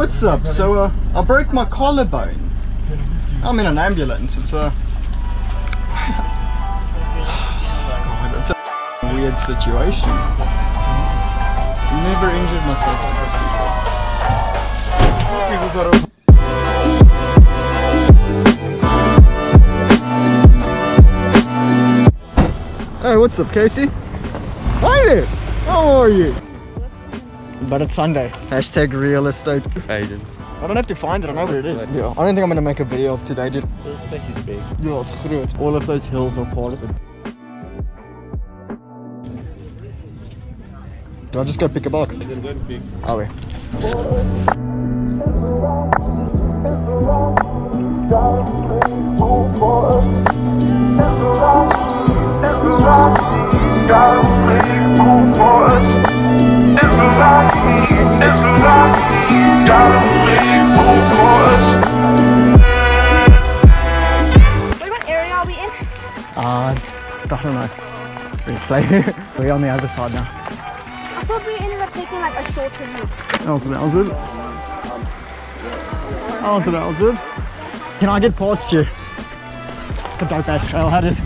what's up? So I broke my collarbone. I'm in an ambulance. It's a God, it's a weird situation. Never injured myself in hospital. Hey, what's up, Casey? Hi there. How are you? But it's Sunday. Hashtag real estate. Aiden. I don't have to find it, I know what it is. Yeah, I don't think I'm gonna make a video of today, dude. This place is big. Yeah, it's great. All of those hills are part of it. Do I just go pick a bug? Then go and pick. Oh, wait. What area are we in? I don't know. We're on the other side now. I thought we ended up taking like a shorter route. How's it? Can I get past you? The dope ass trailheaders.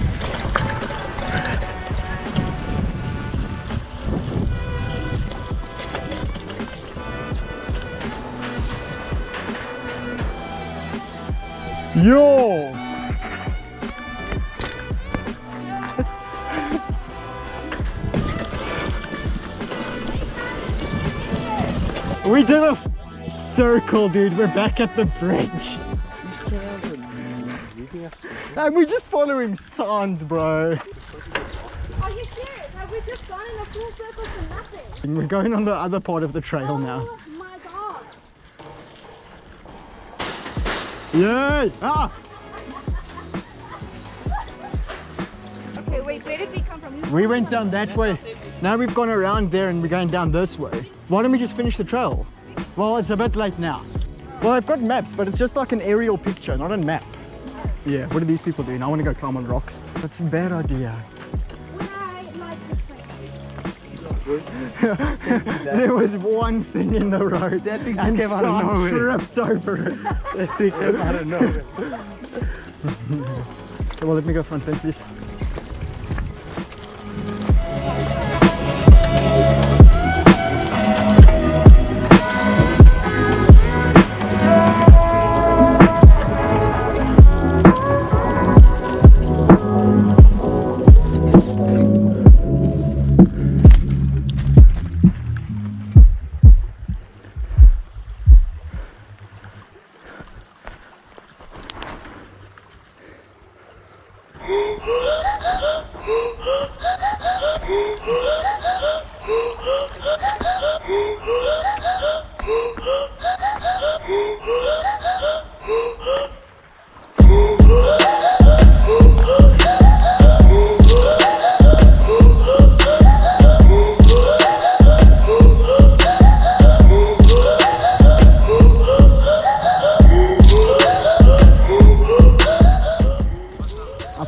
Yo! We did a circle, dude. We're back at the bridge. And we're just following signs, bro. Are you serious? Have we just gone in a full circle for nothing? We're going on the other part of the trail now. Oh my god. Yay! Ah! Okay, wait, where did we come from? We went down that way. Now we've gone around there and we're going down this way. Why don't we just finish the trail? Well, it's a bit late now. Well, I've got maps, but it's just like an aerial picture, not a map. Yeah, what are these people doing? I want to go climb on rocks. That's a bad idea. There was one thing in the road. That thing just came out of nowhere. Tripped over it. That thing came out of nowhere. Well, let me go front then, please.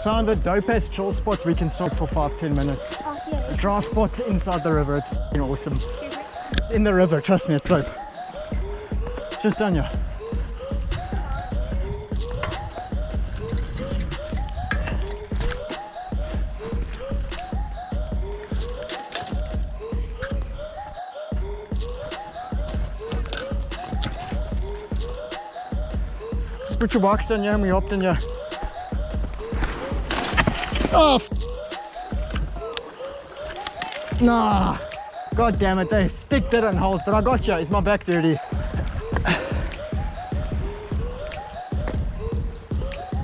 Found a dope-ass chill spot we can stop for 5-10 minutes. Oh, yeah. A dry spot inside the river. It's awesome. It's in the river, trust me, it's dope. It's just down here. Just put your box down here and we hopped in here. Oh, nah, god damn it, they stick didn't hold, but I got you. Is my back dirty?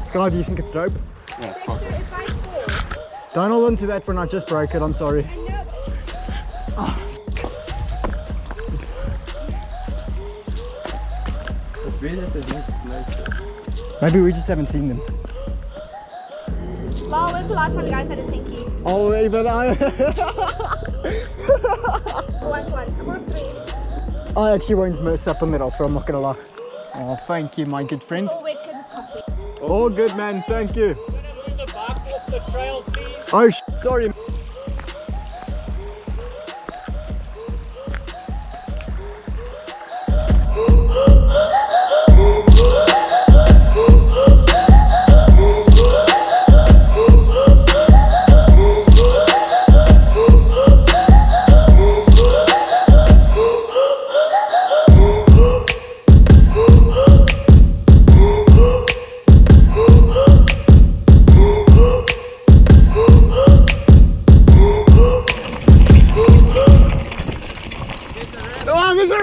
Sky, do you think it's dope? Yeah, it's fine. Don't hold on to that when I just broke it, I'm sorry. Oh. It's weird that there's no snakes. Maybe we just haven't seen them. Well, when's the last time you guys had a tinky? Oh, even I... One. Or three. I actually won't mess up a middle, I'm not gonna lie. Oh, thank you, my good friend. All wet because it's coffee. Oh, good man, thank you. Move the box off the trail, please. Oh, sorry.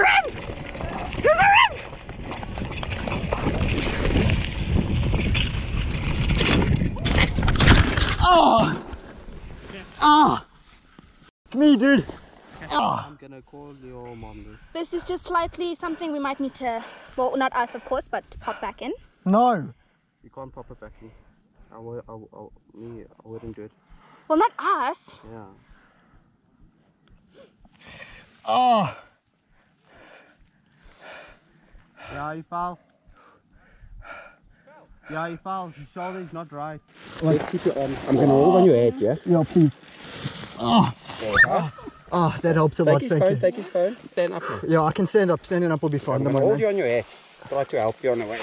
rim! There's a rim! Oh! Ah! It's me, dude. Oh. I'm gonna call your mom, dude. This is just slightly something we might need to, well, not us of course, but pop back in. No. You can't pop it back in. I wouldn't do it. Well, not us. Yeah. Oh. Yeah, you fell. Yeah, you fell. Your shoulder is not right. What? Keep your arm. I'm gonna hold on your head, yeah? Yeah, please. Oh. Oh, that helps a lot, thank you. Take his phone. Stand up now. Yeah, I can stand up. Standing up will be fine. I'm Don't gonna worry, hold you man. on your head. Try to help you on the way.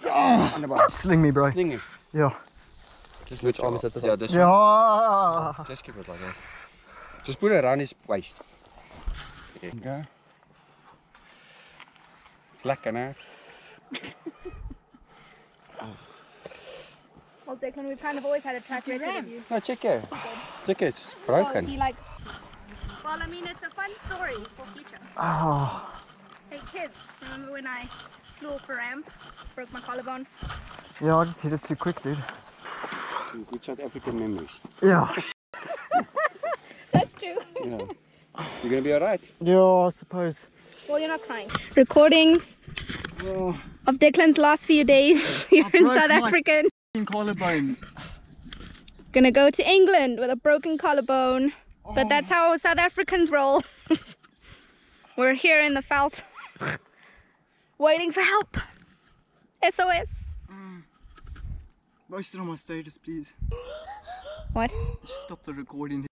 Oh. On the bike. Sling me, bro. Sling him. Yeah. Just which arm is that? Yeah, this Yeah. one. Just keep it like that. Just put it around his waist. There you go. Lekker, hè? Well, Declan, we've kind of always had a track record of you. No, check it. Check it. It's Oh, is broken. he like... Well, I mean, it's a fun story for future. Oh. Hey kids, remember when I flew off a ramp, broke my collarbone? Yeah, I just hit it too quick, dude. Good South African memories. Yeah. That's true. Yeah. You're gonna be alright. Yeah, I suppose. Well, you're not crying. Recordings Oh. of Declan's last few days here in broke South my- Africa. Collarbone. Gonna go to England with a broken collarbone. But that's how South Africans roll. We're here in the veld. Waiting for help. SOS. Post it on my status, please. What? Just stop the recording.